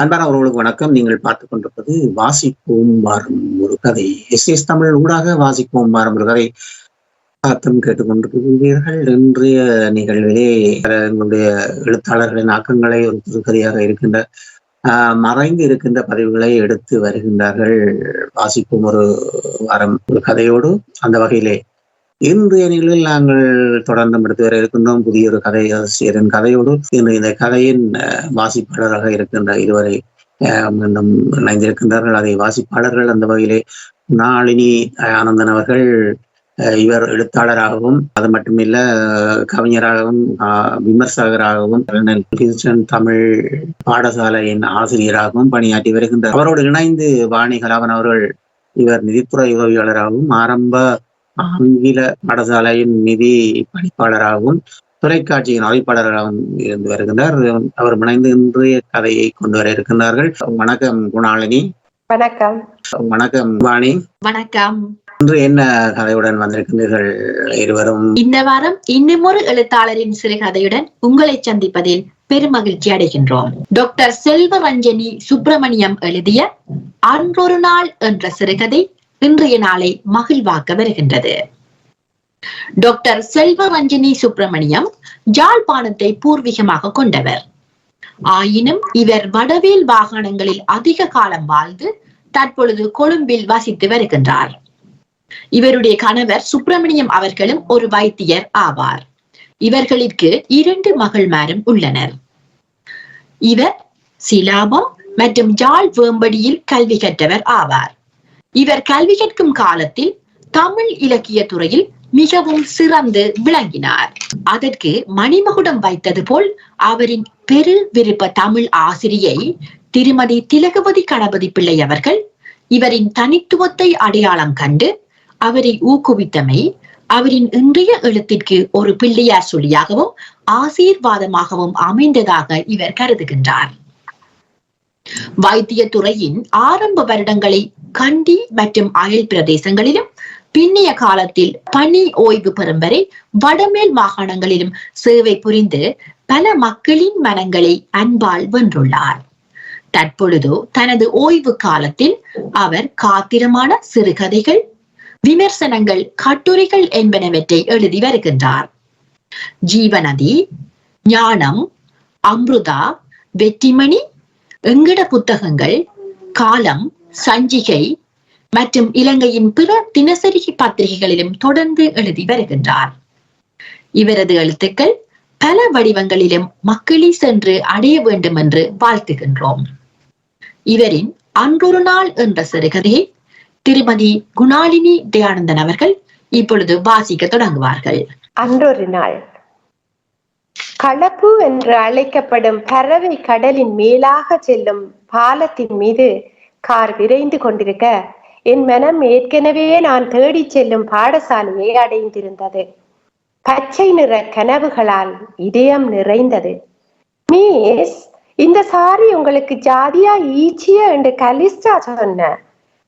அன்பான அவர்களுக்கு வணக்கம். நீங்கள் பார்த்துக் கொண்டிருப்பது வாசிப்போம் வாரும் ஒரு கதை. எஸ் தமிழ் ஊடாக வாசிப்போம் வாரும் ஒரு கதை பார்த்தும் கேட்டுக்கொண்டிருக்கிறீர்கள். இன்றைய நிகழ்விலே எங்களுடைய எழுத்தாளர்களின் ஆக்கங்களை ஒரு புதுக்கதையாக இருக்கின்ற மறைந்து இருக்கின்ற பதிவுகளை எடுத்து வருகின்றார்கள். வாசிப்போம் ஒரு வாரம் ஒரு கதையோடு அந்த வகையிலே இன்றைய நிகழ்வில் நாங்கள் தொடர்ந்து எடுத்து வர இருக்கின்றோம். புதிய ஒரு கதை ஆசிரியரின் கதையோடு இன்று இந்த கதையின் வாசிப்பாளராக இருக்கின்ற இதுவரை மீண்டும் இணைந்திருக்கின்றார்கள். அதை வாசிப்பாளர்கள் அந்த வகையிலே நாளினி ஆனந்தன் அவர்கள் இவர் எழுத்தாளராகவும் அது மட்டுமில்ல கவிஞராகவும் விமர்சகராகவும் தமிழ் பாடசாலையின் ஆசிரியராகவும் பணியாற்றி வருகின்றார். அவரோடு இணைந்து வாணி கலாவன் அவர்கள் இவர் நிதித்துறை உதவியாளராகவும் ஆரம்ப ஆங்கில பாடசாலையின் நிதி பணிப்பாளராகவும் தொலைக்காட்சியின் அறிவிப்பாளராகவும் இருந்து வருகின்றார். அவர் இணைந்து இன்றைய கதையை கொண்டு வர இருக்கின்றார்கள். வணக்கம் குணாலினி. வணக்கம். வணக்கம் வாணி. வணக்கம். இன்று என்ன கதையுடன் வந்திருக்கின்றீர்கள் இருவரும்? இந்த வாரம் இன்னும் ஒரு எழுத்தாளரின் சிறுகதையுடன் உங்களை சந்திப்பதில் பெருமகிழ்ச்சி அடைகின்றோம். டாக்டர் செல்வரஞ்சனி சுப்பிரமணியம் எழுதிய அன்றொரு நாள் என்ற சிறுகதை இன்றைய நாளை மகிழ்வாக்க வருகின்றது. டாக்டர் செல்வரஞ்சனி சுப்பிரமணியம் யாழ்ப்பாணத்தை பூர்வீகமாக கொண்டவர். ஆயினும் இவர் வடவேல் வாகனங்களில் அதிக காலம் வாழ்ந்து தற்பொழுது கொழும்பில் வசித்து வருகின்றார். இவருடைய கணவர் சுப்பிரமணியம் அவர்களும் ஒரு வைத்தியர் ஆவார். இவர்களுக்கு 2 மகள்மாரும் உள்ளனர். இவர் சிலாபம் மற்றும் யாழ் வேம்படியில் கல்வி கற்றவர் ஆவார். இவர் கல்வி கற்கும் காலத்தில் தமிழ் இலக்கிய துறையில் மிகவும் சிறந்து விளங்கினார். அதற்கு மணிமகுடம் வைத்தது போல் அவரின் பெரு விருப்ப தமிழ் ஆசிரியை திருமதி திலகவதி கணபதி பிள்ளை அவர்கள் இவரின் தனித்துவத்தை அடையாளம் கண்டு அவரை ஊக்குவித்தமை அவரின் இன்றைய எழுத்திற்கு ஒரு பிள்ளையார் சொல்லியாகவும் ஆசீர்வாதமாகவும் அமைந்ததாக இவர் கருதுகின்றார். வைத்திய துறையின் ஆரம்ப வருடங்களை கண்டி மற்றும் அயல் பிரதேசங்களிலும் பின்னிய காலத்தில் பணி ஓய்வு பெறும் வரை வடமேல் மாகாணங்களிலும் சேவை புரிந்து பல மக்களின் மனங்களை அன்பால் வென்றுள்ளார். தற்பொழுதோ தனது ஓய்வு காலத்தில் அவர் காத்திரமான சிறுகதைகள், விமர்சனங்கள், கட்டுரைகள் என்பனவற்றை எழுதி வருகின்றார். ஜீவநதி, ஞானம், அம்ருதா, வெற்றிமணி, எங்கட புத்தகங்கள், காலம், சஞ்சிகை மற்றும் இலங்கையின் பிற தினசரி பத்திரிகைகளிலும் தொடர்ந்து எழுதி வருகின்றார். இவரது எழுத்துக்கள் பல வடிவங்களிலும் மக்களை சென்று அடைய வேண்டும் என்று வாழ்த்துகின்றோம். இவரின் அன்றொரு நாள் என்ற சிறுகதையை திருமதி குணாலினி தயானந்தன் அவர்கள் இப்பொழுது வாசிக்க தொடங்குவார்கள். அன்றொரு நாள். களப்பு என்று அழைக்கப்படும் பறவை கடலின் மேலாக செல்லும் பாலத்தின் மீது கார் விரைந்து கொண்டிருக்க என் மனம் ஏற்கனவே நான் தேடி செல்லும் பாடசாலையை அடைந்திருந்தது. பச்சை நிற கனவுகளால் இதயம் நிறைந்தது. மிஸ், இந்த சாரி உங்களுக்கு ஜாதியா ஈச்சிய என்று கலிஸ்டா சொன்ன.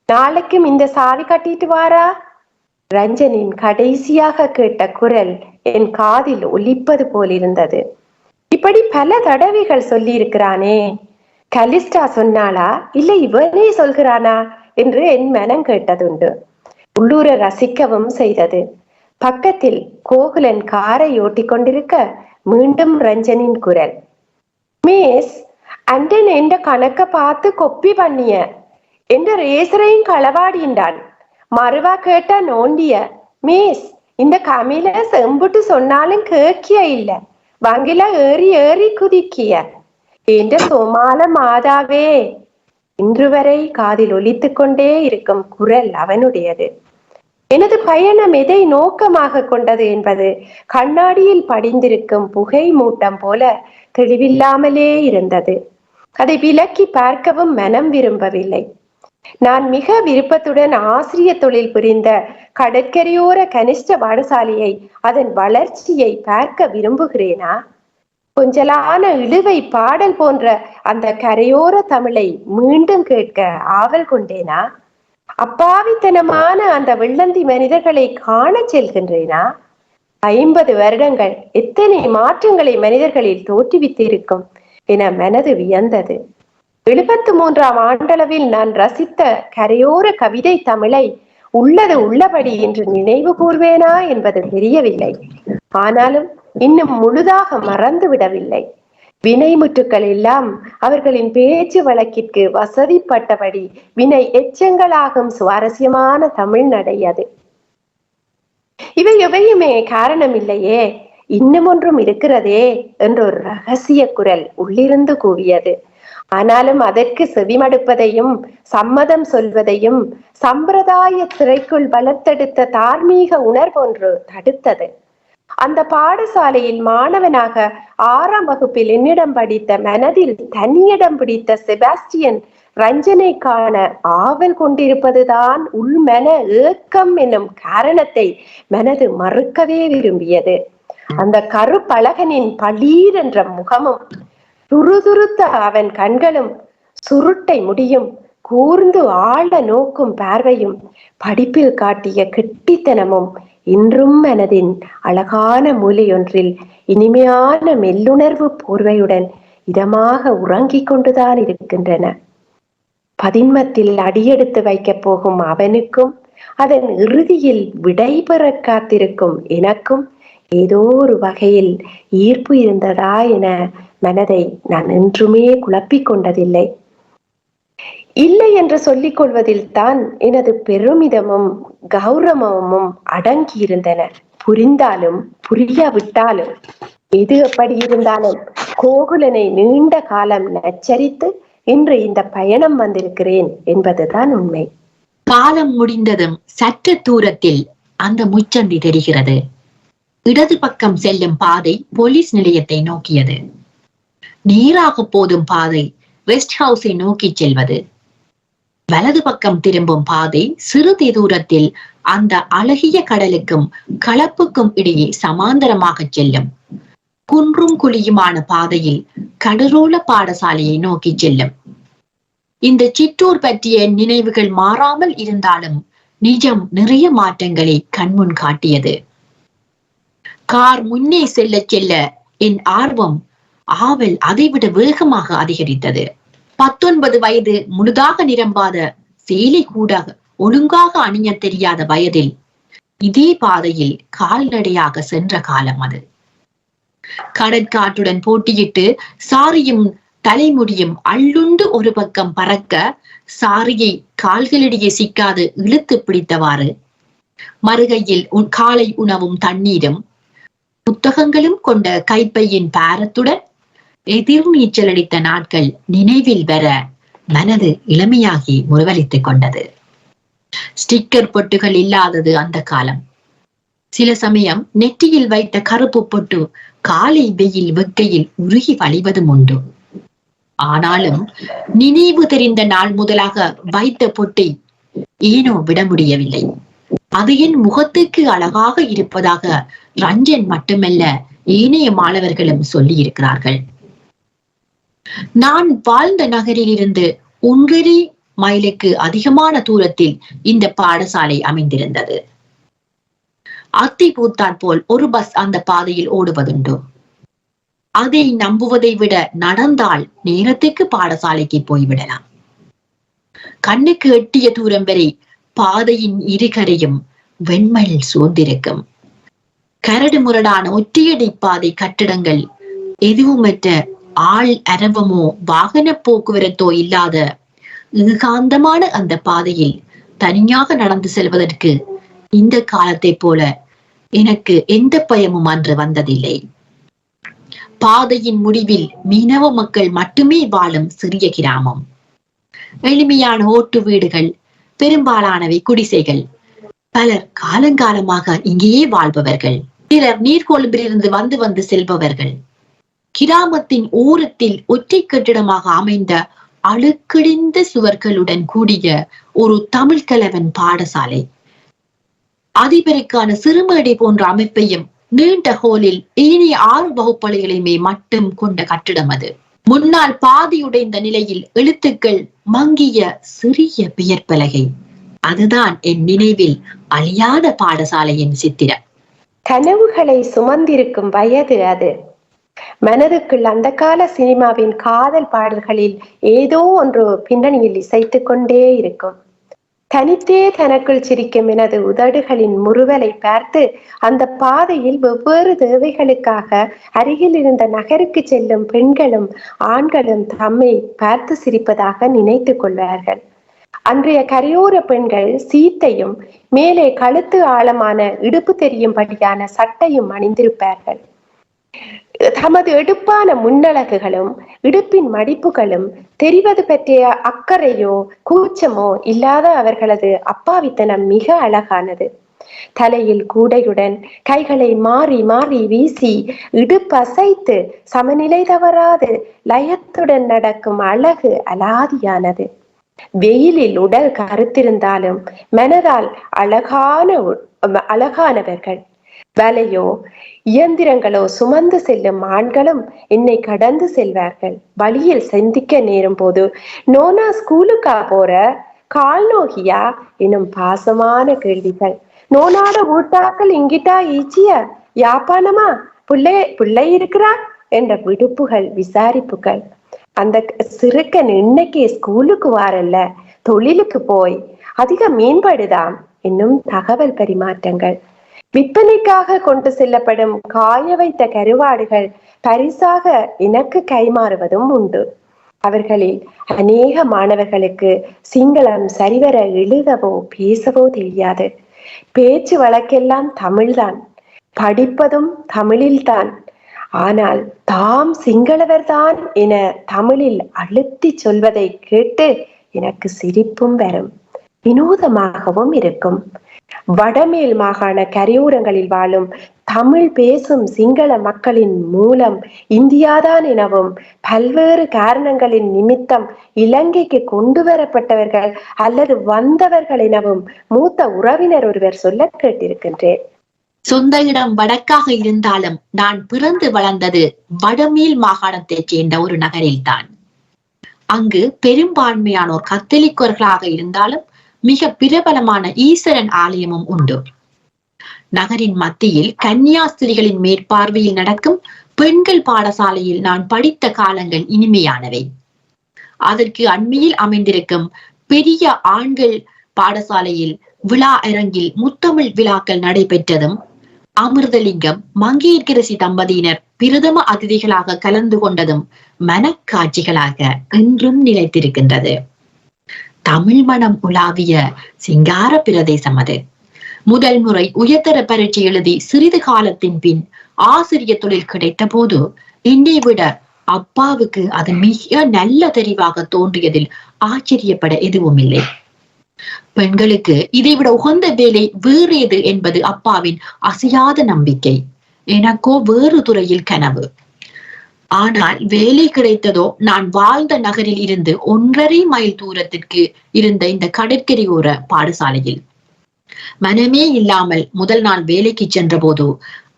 நாளைக்கும் இந்த சாரி கட்டிட்டு வாரா? ரஞ்சனின் கடைசியாக கேட்ட குரல் என் காதில் ஒலிப்பது போல் இருந்தது. இப்படி பல தடவைகள் சொல்லி இருக்கிறானே, கலிஸ்டா சொன்னாளா இல்லை இவனே சொல்கிறானா என்று என் மனம் கேட்டதுண்டு. உள்ளூர ரசிக்கவும் செய்தது. பக்கத்தில் கோகுலன் காரை ஓட்டி கொண்டிருக்க மீண்டும் ரஞ்சனின் குரல். மிஸ், அண்டன் என்ற கணக்க பார்த்து கொப்பி பண்ணிய என்ற ரேசரையும் களவாடிண்டான். மறுவா கேட்டா நோண்டிய. மிஸ், இந்த கமில செம்புட்டு சொன்னாலும் கேக்கிய இல்ல, வங்கில ஏறி ஏறி குதிக்கிய என்ற சோமால மாதாவே. இன்று வரை காதில் ஒலித்து கொண்டே இருக்கும் குரல் அவனுடையது. எனது பயணம் எதை நோக்கமாக கொண்டது என்பது கண்ணாடியில் படிந்திருக்கும் புகை மூட்டம் போல தெளிவில்லாமலே இருந்தது. அதை விலக்கி பார்க்கவும் மனம் விரும்பவில்லை. நான் மிக விருப்பத்துடன் ஆசிரிய தொழில் புரிந்த கடற்கரையோர கனிஷ்ட பாடசாலையை, அதன் வளர்ச்சியை பார்க்க விரும்புகிறேனா? கொஞ்சலான இழுவை பாடல் போன்ற அந்த கரையோர தமிழை மீண்டும் கேட்க ஆவல் கொண்டேனா? அப்பாவித்தனமான அந்த வெள்ளந்தி மனிதர்களை காண செல்கின்றேனா? 50 வருடங்கள் எத்தனை மாற்றங்களை மனிதர்களில் தோற்றுவித்து இருக்கும் என மனது வியந்தது. 73ஆம் ஆண்டளவில் நான் ரசித்த கரையோர கவிதை தமிழை உள்ளது உள்ளபடி என்று நினைவு கூர்வேனா என்பது தெரியவில்லை. ஆனாலும் இன்னும் முழுதாக மறந்து விடவில்லை. வினைமுற்றுக்கள் எல்லாம் அவர்களின் பேச்சு வழக்கிற்கு வசதிப்பட்டபடி வினை எச்சங்களாகும் சுவாரஸ்யமான தமிழ் நடை அது. இவை எவையுமே காரணம் இல்லையே, இன்னும் ஒன்றும் இருக்கிறதே என்றொரு ரகசிய குரல் உள்ளிருந்து கூவியது. ஆனாலும் அதற்கு செவிமடுப்பதையும் சம்மதம் சொல்வதையும் சம்பிரதாய சிறைக்குள் வளர்த்தெடுத்த தார்மீக உணர்வொன்று தடுத்தது. அந்த பாடசாலையில் மாணவனாக 6ஆம் வகுப்பில் என்னிடம் படித்த மனதில் தனியிடம் பிடித்த செபாஸ்டியன் ரஞ்சனை காண ஆவல் கொண்டிருப்பதுதான் உள்மன ஏக்கம் என்னும் காரணத்தை மனது மறுக்கவே விரும்பியது. அந்த கருப்பழகனின் பளீர் என்ற முகமும் துருதுருத்த அவன் கண்களும் சுருட்டை முடியும் கூர்ந்து ஆழ நோக்கும் பார்வையும் படிப்பில் காட்டிய கெட்டித்தனமும் இன்றும் மனதின் அழகான மூலையொன்றில் இனிமையான மெல்லுணர்வு போர்வையுடன் இதமாக உறங்கிக் கொண்டுதான் இருக்கின்றன. பதின்மத்தில் அடியெடுத்து வைக்கப் போகும் அவனுக்கும் அதன் இறுதியில் விடைபெற காத்திருக்கும் எனக்கும் ஏதோ ஒரு வகையில் ஈர்ப்பு இருந்ததா என மனதை நான் என்றுமே குழப்பிக் கொண்டதில்லை. இல்லை என்று சொல்லிக் கொள்வதில் தான் எனது பெருமிதமும் கௌரவமும் அடங்கி இருந்தன. புரிந்தாலும் புரியாவிட்டாலும் எது எப்படி இருந்தாலும் கோகுலனை நீண்ட காலம் நச்சரித்து இன்று இந்த பயணம் வந்திருக்கிறேன் என்பதுதான் உண்மை. காலம் முடிந்ததும் சற்று தூரத்தில் அந்த முச்சந்தி தெரிகிறது. இடது பக்கம் செல்லும் பாதை போலீஸ் நிலையத்தை நோக்கியது. நேராக போதும் பாதை ரெஸ்ட் ஹவுஸை நோக்கி செல்வது. வலது பக்கம் திரும்பும் பாதை சிறிது தூரத்தில் அந்த அழகிய கடலுக்கும் களப்புக்கும் இடையே சமாந்தரமாக செல்லும். குன்றும் குழியுமான பாதையில் கடலோர பாடசாலையை நோக்கி செல்லும். இந்த சிற்றூர் பற்றிய நினைவுகள் மாறாமல் இருந்தாலும் நிஜம் நிறைய மாற்றங்களை கண்முன் காட்டியது. கார் முன்னே செல்ல செல்ல என் ஆர்வம் ஆவல் அதைவிட வேகமாக அதிகரித்தது. 19 வயது முழுதாக நிரம்பாத சேலை கூட ஒழுங்காக அணிய தெரியாத வயதில் இதே பாதையில் கால்நடையாக சென்ற காலம் அது. கடற்காற்றுடன் போட்டியிட்டு சாரியும் தலைமுடியும் அள்ளுண்டு ஒரு பக்கம் பறக்க சாரியை கால்களிடையே சிக்காது இழுத்து பிடித்தவாறு மறுகையில் காலை உணவும் தண்ணீரும் புத்தகங்களும் கொண்ட கைப்பையின் பாரத்துடன் எதிர் நீச்சல் அடித்த நாட்கள் நினைவில் வர மனது இளமையாகி முறுவலித்துக் கொண்டது. ஸ்டிக்கர் பொட்டுகள் இல்லாதது அந்த காலம். சில சமயம் நெற்றியில் வைத்த கருப்பு பொட்டு காலை வெயில் வெக்கையில் உருகி வழிவதும் உண்டு. ஆனாலும் நினைவு தெரிந்த நாள் முதலாக வைத்த பொட்டை ஏனோ விட முடியவில்லை. அது என் முகத்துக்கு அழகாக இருப்பதாக ரஞ்சன் மட்டுமல்ல ஏனைய மாணவர்களும் சொல்லி இருக்கிறார்கள். நான் வாழ்ந்த நகரில் இருந்து 1.5 மைலுக்கு அதிகமான தூரத்தில் இந்த பாடசாலை அமைந்திருந்தது. அத்தி பூத்தாற் போல் ஒரு பஸ் அந்த பாதையில் ஓடுவதுண்டு. அதை நம்புவதை விட நடந்தால் நேரத்துக்கு பாடசாலைக்கு போய்விடலாம். கண்ணுக்கு எட்டிய தூரம் வரை பாதையின் இருகரையும் வெண்மல் சூழ்ந்திருக்கும். கரடு முரடான ஒற்றையடி பாதை கட்டிடங்கள் எதுவுமற்ற ஆள் அரவமோ வாகன போக்குவரத்தோ இல்லாத ஏகாந்தமான அந்த பாதையில் தனியாக நடந்து செல்வதற்கு இந்த காலத்தை போல எனக்கு எந்த பயமும் அன்று வந்ததில்லை. பாதையின் முடிவில் மீனவ மக்கள் மட்டுமே வாழும் சிறிய கிராமம். எளிமையான ஓட்டு வீடுகள், பெரும்பாலானவை குடிசைகள். பலர் காலங்காலமாக இங்கேயே வாழ்பவர்கள். சிலர் நீர்கொழும்பிலிருந்து வந்து வந்து செல்பவர்கள். கிராமத்தின் ஓரத்தில் ஒற்றை கட்டிடமாக அமைந்த அழுக்கிடிந்த சுவர்களுடன் கூடிய ஒரு தமிழ் கலவன் பாடசாலை. அதிபருக்கான சிறுமேடை போன்ற அமைப்பையும் நீண்ட ஹோலில் ஏனைய 6 வகுப்பறைகளையுமே மட்டும் கொண்ட கட்டிடம் அது. முன்னால் பாதியுடைந்த நிலையில் எழுத்துக்கள் மங்கிய சிறிய பெயர் பலகை. அதுதான் என் நினைவில் அழியாத பாடசாலையின் சித்திரம். கனவுகளை சுமந்திருக்கும் வயது அது. மனதுக்குள் அந்த கால சினிமாவின் காதல் பாடல்களில் ஏதோ ஒன்று பின்னணியில் இசைத்துக் கொண்டே இருக்கும். தனித்தே தனக்குள் சிரிக்கும் எனது உதடுகளின் முறுவலை பார்த்து அந்த பாதையில் வெவ்வேறு தேவைகளுக்காக அருகில் இருந்த நகருக்கு செல்லும் பெண்களும் ஆண்களும் தம்மை பார்த்து சிரிப்பதாக நினைத்துக் கொள்வார்கள். அன்றைய கரையோர பெண்கள் சீத்தையும் மேலே கழுத்து ஆழமான இடுப்பு தெரியும்படியான சட்டையும் அணிந்திருப்பார்கள். தமது எடுப்பான முன்னழகுகளும் இடுப்பின் மடிப்புகளும் தெரிவது பற்றிய அக்கறையோ கூச்சமோ இல்லாத அவர்களது அப்பாவித்தனம் மிக அழகானது. தலையில் கூடையுடன் கைகளை மாறி மாறி வீசி இடுப்பு அசைத்து சமநிலை தவறாது லயத்துடன் நடக்கும் அழகு அலாதியானது. வெயிலில் உடல் கருத்திருந்தாலும் மனதால் அழகானவர்கள். வலையோ இயந்திரங்களோ சுமந்து செல்லும் ஆண்களும் என்னை கடந்து செல்வார்கள். வழியில் சந்திக்க நேரும் போது நோனா ஸ்கூலுக்கா போற, கால் நோகியா எனும் பாசமான கேள்விகள். நோனாட ஊட்டாக்கள் இங்கிட்டா ஈச்சிய யாப்பானமா பிள்ளை இருக்கிறா என்ற விடுப்புகள், விசாரிப்புகள். அந்த சிறுக்கன் இன்னைக்கு ஸ்கூலுக்கு வாரல்ல, தொழிலுக்கு போய் அதிக மேம்படுதாம் என்னும் தகவல் பரிமாற்றங்கள். விற்பனைக்காக கொண்டு செல்லப்படும் காய வைத்த கருவாடுகள் பரிசாக எனக்கு கைமாறுவதும் உண்டு. அவர்களில் அநேக மாணவர்களுக்கு சிங்களம் சரிவர எழுதவோ பேசவோ தெரியாது. பேச்சு வழக்கெல்லாம் தமிழ்தான், படிப்பதும் தமிழில்தான். ஆனால் தாம் சிங்களவர்தான் என தமிழில் அழுத்தி சொல்வதை கேட்டு எனக்கு சிரிப்பும் வரும், வினோதமாகவும் இருக்கும். வடமேல் மாகாண கரையோரங்களில் வாழும் தமிழ் பேசும் சிங்கள மக்களின் மூலம் இந்தியாதான் எனவும் பல்வேறு காரணங்களின் நிமித்தம் இலங்கைக்கு கொண்டு வரப்பட்டவர்கள் அல்லது வந்தவர்கள் எனவும் மூத்த உறவினர் ஒருவர் சொல்ல கேட்டிருக்கின்றேன். சொந்த இடம் வடக்காக இருந்தாலும் நான் பிறந்து வளர்ந்தது வடமேல் மாகாணத்தைச் சேர்ந்த ஒரு நகரில்தான். அங்கு பெரும்பான்மையானோர் கத்தோலிக்கர்களாக இருந்தாலும் மிக பிரபலமான ஈஸ்வரன் ஆலயமும் உண்டு. நகரின் மத்தியில் கன்னியாஸ்திரிகளின் மேற்பார்வையில் நடக்கும் பெண்கள் பாடசாலையில் நான் படித்த காலங்கள் இனிமையானவை. அதற்கு அண்மையில் அமைந்திருக்கும் பெரிய ஆண்கள் பாடசாலையில் விழா அரங்கில் முத்தமிழ் விழாக்கள் நடைபெற்றதும் அமிர்தலிங்கம் மங்கையர்க்கரசி தம்பதியினர் பிரதம அதிதிகளாக கலந்து கொண்டதும் மனக்காட்சிகளாக இன்றும் நிலைத்திருக்கின்றது. தமிழ் மனம் உலாவிய சிங்கார பிரதேசம் அது. முதல் முறை உயர்தர பரீட்சை எழுதி சிறிது காலத்தின் பின் ஆசிரியர் தொழில் கிடைத்த போது என்னை விட அப்பாவுக்கு அது மிக நல்ல தெரிவாக தோன்றியதில் ஆச்சரியப்பட எதுவும் இல்லை. பெண்களுக்கு இதைவிட உகந்த வேலை வேறு எது என்பது அப்பாவின் அசையாத நம்பிக்கை. எனக்கோ வேறு துறையில் கனவு. ஆனால் வேலை கிடைத்ததோ நான் வாழ்ந்த நகரில் இருந்து 1.5 மைல் தூரத்திற்கு இருந்த இந்த கடற்கரையோர பாடசாலையில். மனமே இல்லாமல் முதல் நாள் வேலைக்கு சென்ற போது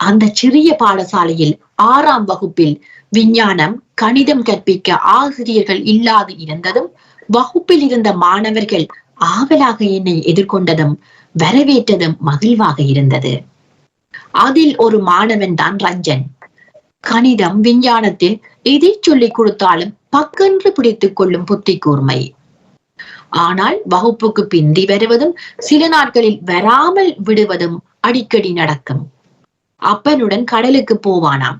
அந்த சிறிய பாடசாலையில் 6ஆம் வகுப்பில் விஞ்ஞானம் கணிதம் கற்பிக்க ஆசிரியர்கள் இல்லாது இருந்ததும் வகுப்பில் இருந்த மாணவர்கள் ஆவலாக என்னை எதிர்கொண்டதும் வரவேற்றதும் மகிழ்வாக இருந்தது. அதில் ஒரு மாணவன் தான் ரஞ்சன். கணிதம் விஞ்ஞானத்தில் எதை சொல்லிக் கொடுத்தாலும் பக்கென்று பிடித்துக் கொள்ளும் புத்தி கூர்மை. ஆனால் வகுப்புக்கு பிந்தி வருவதும் சில நாட்களில் வராமல் விடுவதும் அடிக்கடி நடக்கும். அப்பனுடன் கடலுக்கு போவானாம்.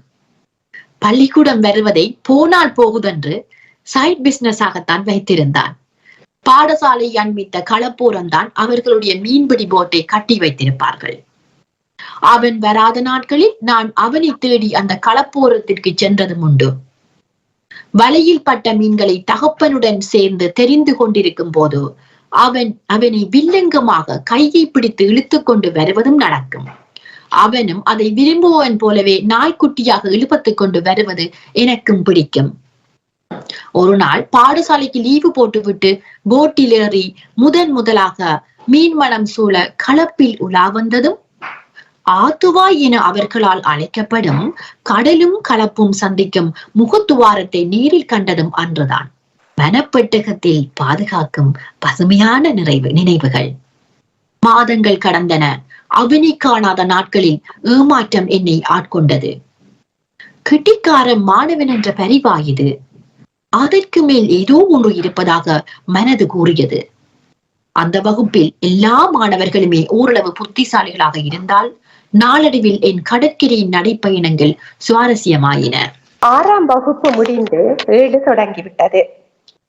பள்ளிக்கூடம் வருவதை போனால் போகுதென்று சைட் பிசினஸ் ஆகத்தான் வைத்திருந்தான். பாடசாலை அண்மித்த களப்போரம்தான் அவர்களுடைய மீன்பிடி போட்டை கட்டி வைத்திருப்பார்கள். அவன் வராத நாட்களில் நான் அவனை தேடி அந்த களப்போரத்திற்கு சென்றதும் உண்டு. வலையில் பட்ட மீன்களை தகப்பனுடன் சேர்ந்து தெரிந்து கொண்டிருக்கும் போது அவனை வில்லங்கமாக கையை பிடித்து இழுத்து கொண்டு வருவதும் நடக்கும். அவனும் அதை விரும்புவன் போலவே நாய்க்குட்டியாக இழுப்பத்துக் கொண்டு வருவது எனக்கும் பிடிக்கும். ஒரு நாள் பாடசாலைக்கு லீவு போட்டுவிட்டு போட்டில் ஏறி முதலாக மீன் மனம் சூழ களப்பில் உலா வந்ததும் ஆத்துவாய் என அவர்களால் அழைக்கப்படும் கடலும் களப்பும் சந்திக்கும் முகத்துவாரத்தை நேரில் கண்டதும் அன்றுதான். மனப்பெட்டகத்தில் பாதுகாக்கும் பசுமையான நினைவுகள். மாதங்கள் கடந்தன. அவனை காணாத நாட்களில் ஏமாற்றம் என்னை ஆட்கொண்டது. கெட்டிக்கார மாணவன் என்ற பரிவா இது. அதற்கு மேல் ஏதோ ஒன்று இருப்பதாக மனது கூறியது. அந்த வகுப்பில் எல்லா மாணவர்களுமே ஓரளவு புத்திசாலிகளாக இருந்தால் நாளடைவில் என் கடற்கரையின் நடைப்பயணங்கள் சுவாரஸ்யமாயின. 6ஆம் வகுப்பு முடிந்து 7 தொடங்கிவிட்டது.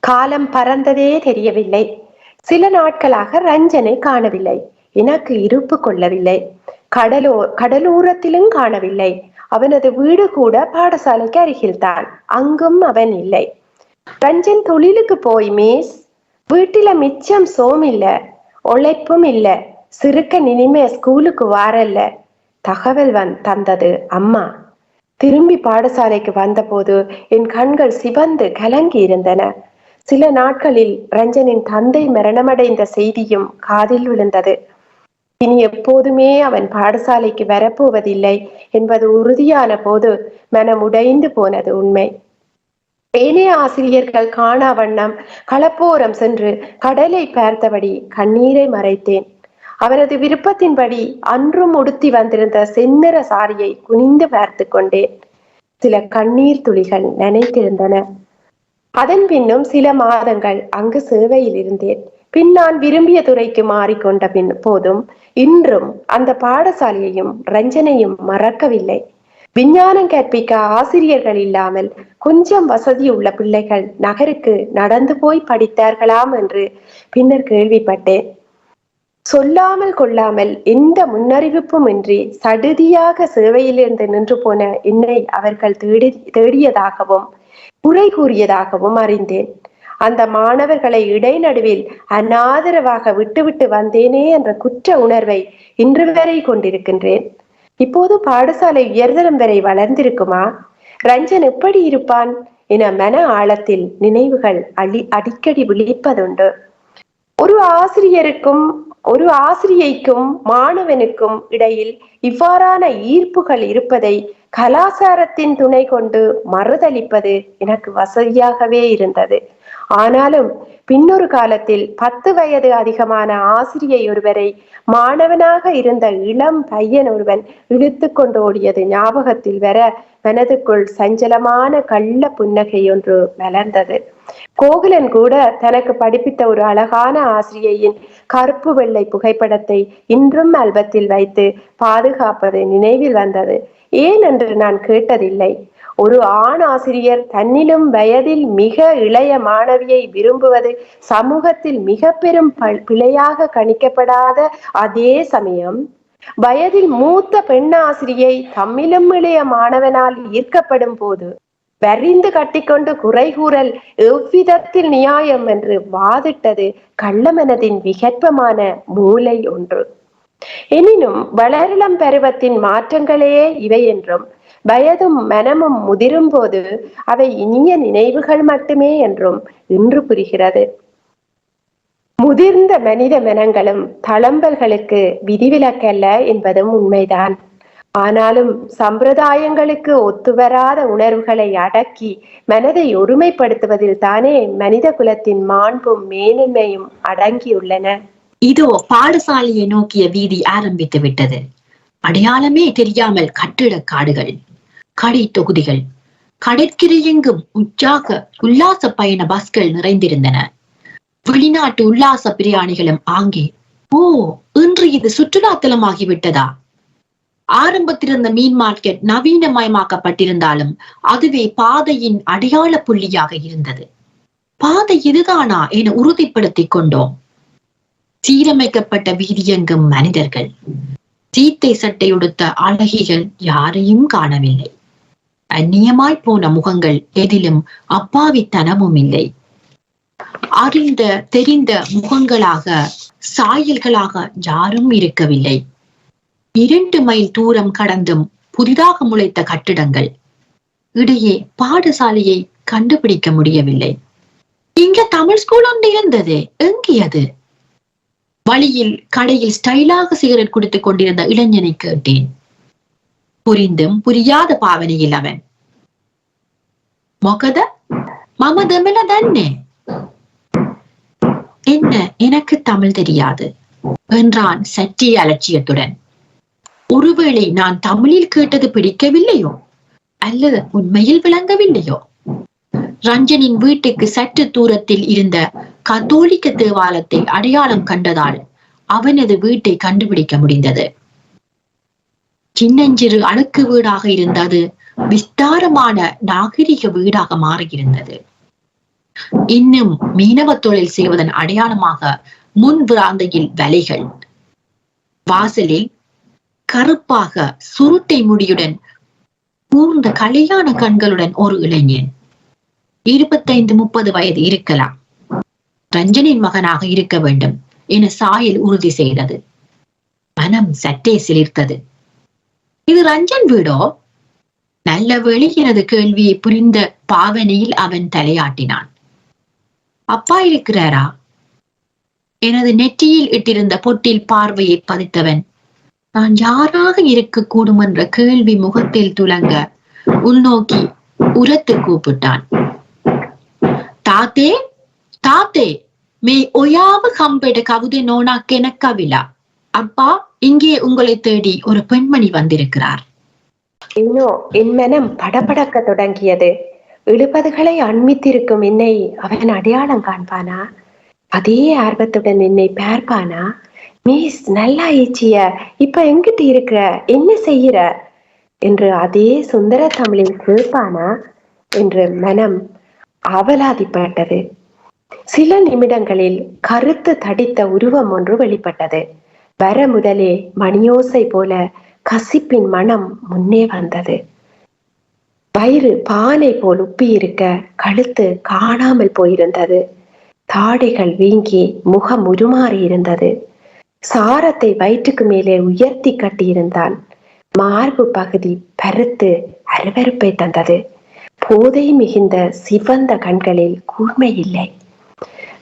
காலம் பறந்ததே தெரியவில்லை. சில நாட்களாக ரஞ்சனை காணவில்லை. எனக்கு இருப்பு கொள்ளவில்லை. கடலோரத்திலும் காணவில்லை. அவனது வீடு கூட பாடசாலைக்கு அருகில்தான். அங்கும் அவன் இல்லை. ரஞ்சன் தொழிலுக்கு போய் மிஸ், வீட்டில மிச்சம் சோம் இல்ல, உழைப்பும் இல்ல, சிறுக்க நினிமே ஸ்கூலுக்கு வாரல்ல. தகவல் தந்தது அம்மா. திரும்பி பாடசாலைக்கு வந்தபோது என் கண்கள் சிவந்து கலங்கி இருந்தன. சில நாட்களில் ரஞ்சனின் தந்தை மரணமடைந்த செய்தியும் காதில் விழுந்தது. இனி எப்போதுமே அவன் பாடசாலைக்கு வரப்போவதில்லை என்பது உறுதியான போது மனம் உடைந்து போனது உண்மை. ஏனைய ஆசிரியர்கள் காணா வண்ணம் களப்போரம் சென்று கடலை பார்த்தபடி கண்ணீரை மறைத்தேன். அவரது விருப்பத்தின்படி அன்றும் உடுத்தி வந்திருந்த செந்நிற சாரியை குனிந்து பார்த்து கொண்டேன். சில கண்ணீர் துளிகள் நனைத்திருந்தன. அதன் பின்னும் சில மாதங்கள் அங்கு சேவையில் இருந்தேன். பின் நான் விரும்பிய துறைக்கு மாறிக்கொண்ட போதும் இன்றும் அந்த பாடசாலையையும் ரஞ்சனையும் மறக்கவில்லை. விஞ்ஞானம் கற்பிக்க ஆசிரியர்கள் இல்லாமல் கொஞ்சம் வசதி உள்ள பிள்ளைகள் நகருக்கு நடந்து போய் படித்தார்களாம் என்று பின்னர் கேள்விப்பட்டேன். சொல்லாமல் கொள்ளாமல் எந்த முன்னறிவிப்பும் இன்றி சடுதியாக சேவையிலிருந்து நின்று போன என்னை அவர்கள் தேடியதாகவும் குறை கூறியதாகவும் அறிந்தேன். அந்த மாணவர்களை இடைநடுவில் அநாதரவாக விட்டுவிட்டு வந்தேனே என்ற குற்ற உணர்வை இன்று வரை கொண்டிருக்கின்றேன். இப்போது பாடசாலை உயர்தரம் வரை வளர்ந்திருக்குமா? ரஞ்சன் எப்படி இருப்பான் என மன ஆழத்தில் நினைவுகள் அடிக்கடி விழிப்பதுண்டு. ஒரு ஆசிரியைக்கும் மாணவனுக்கும் இடையில் இவ்வாறான ஈர்ப்புகள் இருப்பதை கலாச்சாரத்தின் துணை கொண்டு மறுதளிப்பது எனக்கு வசதியாகவே இருந்தது. ஆனாலும் பின்னொரு காலத்தில் 10 வயது அதிகமான ஆசிரியை ஒருவரை மாணவனாக இருந்த இளம் பையன் ஒருவன் இழுத்து கொண்டு ஓடியது ஞாபகத்தில் வர மனதுக்குள் சஞ்சலமான கள்ள புன்னகை ஒன்று மலர்ந்தது. கோகுலன் கூட தனக்கு படிப்பித்த ஒரு அழகான ஆசிரியையின் கருப்பு வெள்ளை புகைப்படத்தை இன்றும் ஆல்பத்தில் வைத்து பாதுகாப்பது நினைவில் வந்தது. ஏன் என்று நான் கேட்டதில்லை. ஒரு ஆண் ஆசிரியர் தன்னிலும் வயதில் மிக இளைய மாணவியை விரும்புவது சமூகத்தில் மிக பெரும் பிழையாக கணிக்கப்படாத அதே சமயம் வயதில் மூத்த பெண் ஆசிரியை தம்மிலும் இளைய மாணவனால் ஈர்க்கப்படும் போது வரிந்து கட்டிக்கொண்டு குறை கூறல் எவ்விதத்தில் நியாயம் என்று வாதிட்டது கள்ளமனதின் விகற்பமான மூளை ஒன்று. எனினும் வளரிளம் பருவத்தின் மாற்றங்களே இவை என்றும் வயதும் மனமும் முதிரும் போது அவை இனிய நினைவுகள் மட்டுமே என்றும் இன்று புரிகிறது. முதிர்ந்த மனித மனங்களும் தளம்பல்களுக்கு விதிவிலக்கல்ல என்பதும் உண்மைதான். ஆனாலும் சம்பிரதாயங்களுக்கு ஒத்துவராத உணர்வுகளை அடக்கி மனதை ஒருமைப்படுத்துவதில் தானே மனித குலத்தின் மாண்பும் மேன்மையும் அடங்கியுள்ளன. இதோ பாடசாலையை நோக்கிய வீதி ஆரம்பித்து விட்டது. அடையாளமே தெரியாமல் கட்டிட காடுகள், கடை தொகுதிகள், கடற்கரையெங்கும் உல்லாச பயண பஸ்கள் நிறைந்திருந்தன. வெளிநாட்டு உல்லாச பிரியாணிகளும் ஆங்கே. ஓ, இன்று இது சுற்றுலா தலமாகிவிட்டதா? ஆரம்பத்திலிருந்த மீன் மார்க்கெட் நவீனமயமாக்கப்பட்டிருந்தாலும் அதுவே பாதையின் அடையாள புள்ளியாக இருந்தது. பாதை இதுதானா என உறுதிப்படுத்திக் கொண்டோம். சீரமைக்கப்பட்ட வீதியெங்கும் மனிதர்கள். சீத்தை சட்டை உடுத்த அழகிகள் யாரையும் காணவில்லை. அந்நியமாய் போன முகங்கள் எதிலும் அப்பாவித்தனமும் இல்லை. அறிந்த தெரிந்த முகங்களாக சாயல்களாக யாரும் இருக்கவில்லை. 2 மைல் தூரம் கடந்தும் புதிதாக முளைத்த கட்டிடங்கள். இடையே பாடசாலையை கண்டுபிடிக்க முடியவில்லை. இங்க தமிழ் ஸ்கூல் ஒன்று இருந்தது, எங்கியது? வழியில் கடையில் ஸ்டைலாக சிகரெட் குடித்துக் கொண்டிருந்த இளைஞனை கேட்டேன். புரிந்தும் புரியாத பாவனையில் அவன், மொகத மமதமிழ தன்னே. என்ன, எனக்கு தமிழ் தெரியாது என்றான் சற்றே அலட்சியத்துடன். ஒருவேளை நான் தமிழில் கேட்டது பிடிக்கவில்லையோ அல்லது உண்மையில் விளங்கவில்லையோ? ரஞ்சனின் வீட்டுக்கு சற்று தூரத்தில் இருந்த கத்தோலிக்க தேவாலயத்தை அடையாளம் கண்டதால் அவனது வீட்டை கண்டுபிடிக்க முடிந்தது. சின்னஞ்சிறு அடுக்கு வீடாக இருந்தது விஸ்தாரமான நாகரிக வீடாக மாறியிருந்தது. இன்னும் மீனவ தொழில் செய்வதன் அடையாளமாக முன் விராந்தையில் வலைகள், வாசலில் கருப்பாக சுருட்டை முடியுடன் கூர்ந்த கலையான கண்களுடன் ஒரு இளைஞன், 25-30 வயது இருக்கலாம், ரஞ்சனின் மகனாக இருக்க வேண்டும் என சாயல் உறுதி செய்தது. மனம் சற்றே சிலிர்த்தது. இது ரஞ்சன் வீடோ? நல்ல வேளை எனது கேள்வியை புரிந்த பாவனையில் அவன் தலையாட்டினான். அப்பா இருக்கிறாரா? எனது நெற்றியில் இட்டிருந்த பொட்டில் பார்வையை பதித்தவன் நான் யாராக இருக்கக்கூடும் என்ற கேள்வி முகத்தில் துலங்க உள்நோக்கி உரத்து கூப்பிட்டான். தாத்தே, தாத்தே, மே ஒயாவு கம்பெட கவுதை நோனா கெனக்கவிலா. அப்பா, இங்கே உங்களை தேடி ஒரு பெண்மணி வந்திருக்கிறார். இன்னும் என் மனம் படபடக்க தொடங்கியது. இழுபதுகளை அண்மித்திருக்கும் என்னை அவன் அடையாளம் காண்பானா? அதே ஆர்வத்துடன் என்னை பார்ப்பானா? மிஸ், நல்லா ஈச்சிய, இப்ப எங்கிட்டு இருக்கிற, என்ன செய்யற என்று அதே சுந்தர தமிழில் கேட்பானா என்று மனம் அவலாதிப்பட்டது. சில நிமிடங்களில் கருத்து தடித்த உருவம் ஒன்று வெளிப்பட்டது. வர முதலே மணியோசை போல கசிப்பின் மனம் முன்னே வந்தது. வயிறு பானை போல் உப்பி இருக்க, கழுத்து காணாமல் போயிருந்தது. தாடைகள் வீங்கி முகம் உருமாறி இருந்தது. சாரத்தை வயிற்றுக்கு மேலே உயர்த்தி கட்டியிருந்தான். மார்பு பகுதி பருத்து அருவருப்பை தந்தது. போதை மிகுந்த சிவந்த கண்களில் கூர்மை இல்லை.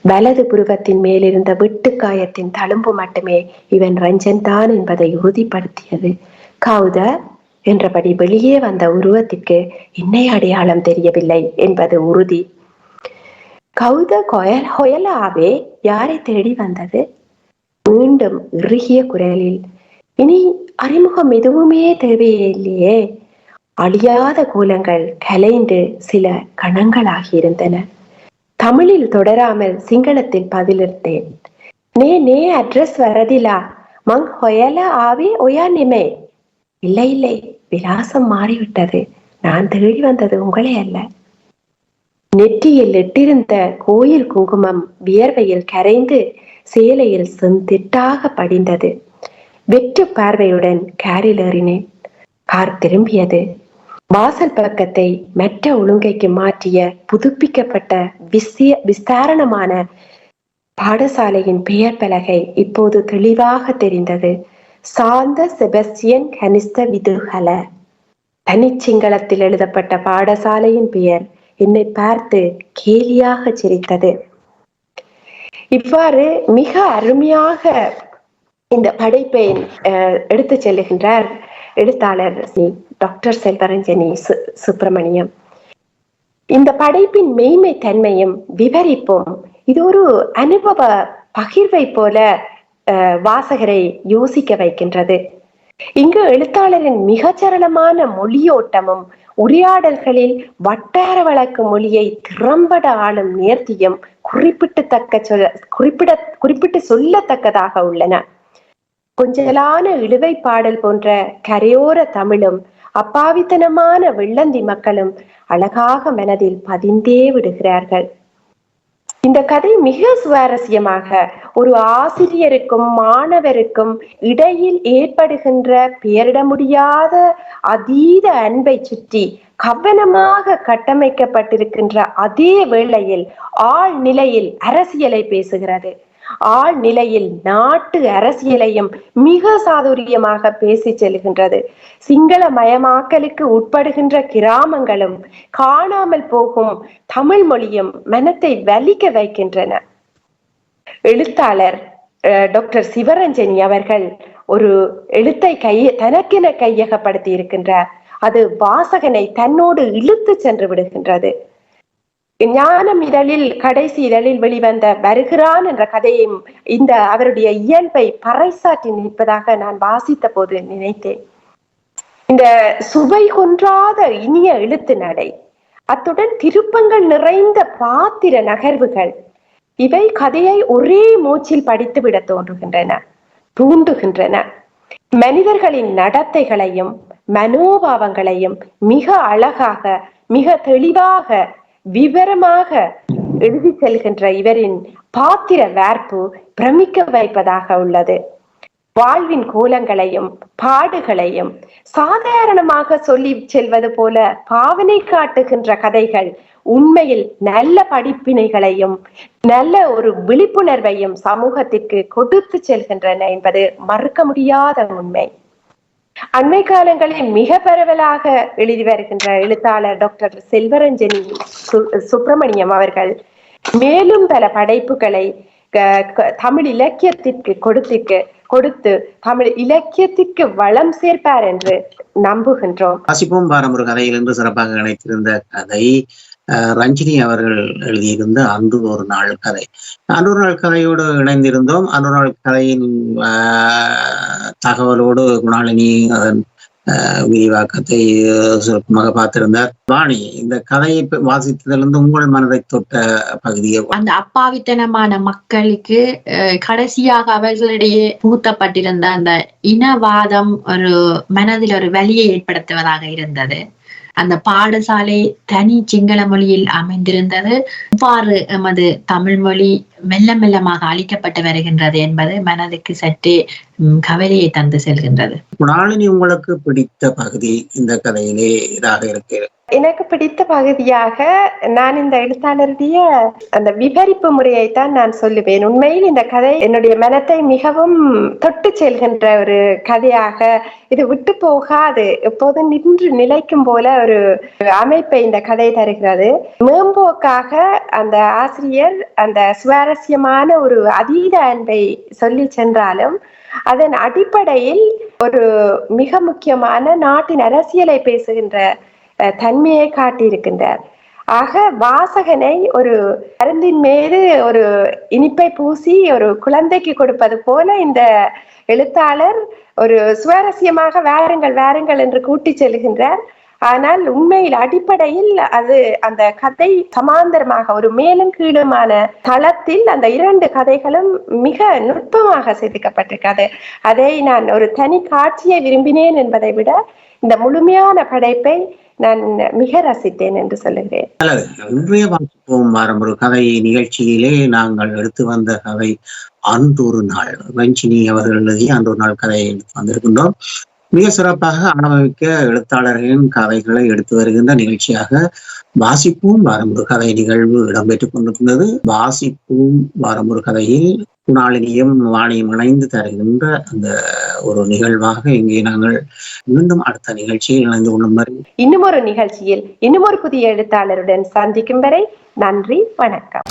வலது புருவத்தின் மேலிருந்த வெட்டு காயத்தின் தழும்பு மட்டுமே இவன் ரஞ்சன் தான் என்பதை உறுதிப்படுத்தியது. கௌத என்றபடி வெளியே வந்த உருவத்திற்கு இன்னை அடையாளம் தெரியவில்லை என்பது உறுதி. கௌத ஹொயலாவே யாரை தேடி வந்தது? மீண்டும் இறுகிய குரலில், இனி அறிமுகம் எதுவுமே தேவையே இல்லையே. அழியாத கோலங்கள் கலைந்து சில கணங்களாகியிருந்தன. தமிழில் தொடராமல் சிங்களத்தில் பதிலிட்டேன். நே அட்ரஸ் வரதிலா மங் ஹொயல ஆவே ஒயா நிமே. இல்லை இல்லை, விலாசம் மாறிவிட்டது. நான் தேடி வந்தது உங்களே அல்ல. நெற்றியில் இட்டிருந்த கோயில் குங்குமம் வியர்வையில் கரைந்து சேலையில் செந்திட்டாக படிந்தது. வெற்று பார்வையுடன் காரில் ஏறினேன். கார் திரும்பியது. வாசல் பக்கத்தை மற்ற ஒழுங்கைக்கு மாற்றிய புதுப்பிக்கப்பட்ட விஸ்தாரணமான பாடசாலையின் பெயர் பலகை இப்போது தெளிவாக தெரிந்தது. சாந்த செபஸ்டியன் கனிஸ்த விதுகல. தனிச்சிங்களத்தில் எழுதப்பட்ட பாடசாலையின் பெயர் என்னை பார்த்து கேலியாக சிரித்தது. இவ்வாறு மிக அருமையாக இந்த படைப்பை எடுத்து செல்லுகின்றார் எழுத்தாளர் டாக்டர் செல்வரஞ்சனி சுப்பிரமணியம். இந்த படைப்பின் மெய்மை தன்மையும் விவரிப்பும் இது ஒரு அனுபவ பகிர்வை போல வாசகரை யோசிக்க வைக்கின்றது. இங்கு எழுத்தாளரின் மிகச்சரளமான மொழியோட்டமும் உரையாடல்களில் வட்டார வழக்கு மொழியை திறம்பட ஆளும் நேர்த்தியும் குறிப்பிட்டு சொல்லத்தக்கதாக உள்ளன. கொஞ்சலான இழுவை பாடல் போன்ற கரையோர தமிழும் அப்பாவித்தனமான வெள்ளந்தி மக்களும் அழகாக மனதில் பதிந்தே விடுகிறார்கள். இந்த கதை மிக சுவாரஸ்யமாக ஒரு ஆசிரியருக்கும் மாணவருக்கும் இடையில் ஏற்படுகின்ற பெயரிட முடியாத அதீத அன்பை சுற்றி கவனமாக கட்டமைக்கப்பட்டிருக்கின்ற அதே வேளையில் ஆழ் நிலையில் அரசியலை பேசுகிறது. ஆழ் நிலையில் நாட்டு அரசியலையும் மிக சாதுரியமாக பேசி செல்கின்றது. சிங்கள மயமாக்கலுக்கு உட்படுகின்ற கிராமங்களும் காணாமல் போகும் தமிழ் மொழியும் மனத்தை வலிக்க வைக்கின்றன. எழுத்தாளர் டாக்டர் சிவரஞ்சனி அவர்கள் ஒரு எழுத்தை தனக்கென கையகப்படுத்தி இருக்கின்றார். அது வாசகனை தன்னோடு இழுத்து சென்று விடுகின்றது. ஞானம் இதழில் கடைசி இதழில் வெளிவந்த வருகிறான் என்ற கதையும் இந்த அவருடைய இயல்பை பறைசாற்றி நிற்பதாக நான் வாசித்த போது நினைத்தேன். இந்த சுவை கொன்றாத இனிய எழுத்து நடை, அத்துடன் திருப்பங்கள் நிறைந்த பாத்திர நகர்வுகள், இவை கதையை ஒரே மூச்சில் படித்துவிட தோன்றுகின்றன, தூண்டுகின்றன. மனிதர்களின் நடத்தைகளையும் மனோபாவங்களையும் மிக அழகாக, மிக தெளிவாக, விவரமாக எழுதி செல்கின்ற இவரின் பாத்திர வார்ப்பு பிரமிக்க வைப்பதாக உள்ளது. வாழ்வின் கோலங்களையும் பாடுகளையும் சாதாரணமாக சொல்லி செல்வது போல பாவனை காட்டுகின்ற கதைகள் உண்மையில் நல்ல படிப்பினைகளையும் நல்ல ஒரு விழிப்புணர்வையும் சமூகத்திற்கு கொடுத்து செல்கின்றன என்பது மறுக்க முடியாத உண்மை. அண்மை காலங்களில் மிக பரவலாக எழுதி வருகின்ற எழுத்தாளர் டாக்டர் செல்வரஞ்சனி சுப்பிரமணியம் அவர்கள் மேலும் பல படைப்புகளை தமிழ் இலக்கியத்திற்கு கொடுத்து தமிழ் இலக்கியத்திற்கு வளம் சேர்ப்பார் என்று நம்புகின்றோம். வாசிப்போம் வாரம் ஒரு கதையில் என்று சிறப்பாக இணைத்திருந்த கதை ரஞ்சினி அவர்கள் எழுதியிருந்த அன்று ஒரு நாள் கதை. அன்று ஒரு நாள் கதையோடு இணைந்திருந்தோம். அன்று ஒரு நாள் கதையின் தகவலோடு குணாலினி அதன் விரிவாக்கத்தை சுருக்கமாக பார்த்திருந்தார். வாணி, இந்த கதையை வாசித்ததிலிருந்து உங்கள் மனதை தொட்ட பகுதியை, அந்த அப்பாவித்தனமான மக்களுக்கு கடைசியாக அவர்களிடையே புகுத்தப்பட்டிருந்த அந்த இனவாதம் ஒரு மனதில் ஒரு வலியை ஏற்படுத்துவதாக இருந்தது. அந்த பாடசாலை தனி சிங்கள மொழியில் அமைந்திருந்தது. இவ்வாறு எமது தமிழ் மொழி மெல்ல மெல்லமாக அழிக்கப்பட்டு வருகின்றது என்பது மனதுக்கு சற்றே கவலையை தந்து செல்கின்றது. குணாலினி, உங்களுக்கு பிடித்த பகுதி இந்த கதையிலே இதாக இருக்கு? எனக்கு பிடித்த பகுதியாக நான் இந்த எழுத்தாளருடைய அந்த விவரிப்பு முறையைத்தான் நான் சொல்லுவேன். உண்மையில் இந்த கதை என்னுடைய மனத்தை மிகவும் தொட்டு செல்கின்ற ஒரு கதையாக, இது விட்டு போகாது, எப்போதும் நின்று நிலைக்கும் போல ஒரு அமைப்பை இந்த கதை தருகிறது. மேம்போக்காக அந்த ஆசிரியர் அந்த சுவாரஸ்யமான ஒரு அதீத அன்பை சொல்லி சென்றாலும் அதன் அடிப்படையில் ஒரு மிக முக்கியமான நாட்டின் அரசியலை பேசுகின்ற தன்மையை காட்டியிருக்கின்றார். ஆக வாசகனை ஒரு மருந்தின் மீது ஒரு இனிப்பை பூசி ஒரு குழந்தைக்கு கொடுப்பது போல இந்த எழுத்தாளர் ஒரு சுவாரஸ்யமாக வாருங்கள் வாருங்கள் என்று கூட்டி செல்கின்றார். ஆனால் உண்மையில் அடிப்படையில் அது அந்த கதை சமாந்தரமாக ஒரு மேலும் கீழுமான தளத்தில் அந்த இரண்டு கதைகளும் மிக நுட்பமாக செதுக்கப்பட்டிருக்கிறது. அதை நான் ஒரு தனி காட்சியை விரும்பினேன் என்பதை விட இந்த முழுமையான படைப்பை நான் மிக ரசித்தேன் என்று சொல்லுகிறேன். இன்றைய வாசிப்போம் வாரம் ஒரு கதை நிகழ்ச்சியிலே நாங்கள் எடுத்து வந்த கதை அன்று ஒரு நாள். ரஞ்சினி அவர்கள் எழுதி அன்று ஒரு நாள் கதையை எடுத்து வந்திருக்கின்றோம். மிக சிறப்பாக அனுபவிக்க எழுத்தாளர்களின் கதைகளை எடுத்து வருகின்ற நிகழ்ச்சியாக வாசிப்போம் வாரம் ஒரு கதை நிகழ்வு இடம்பெற்றுக் கொண்டிருக்கின்றது. வாசிப்போம் வாரம் ஒரு கதையில் குணாலினியும் வாணியும் இணைந்து தருகின்ற அந்த ஒரு நிகழ்வாக இங்கே நாங்கள் மீண்டும் அடுத்த நிகழ்ச்சியில் இணைந்து கொள்ளும் வரை இன்னும் ஒரு நிகழ்ச்சியில் இன்னும் ஒரு புதிய எழுத்தாளருடன் சந்திக்கும் வரை நன்றி, வணக்கம்.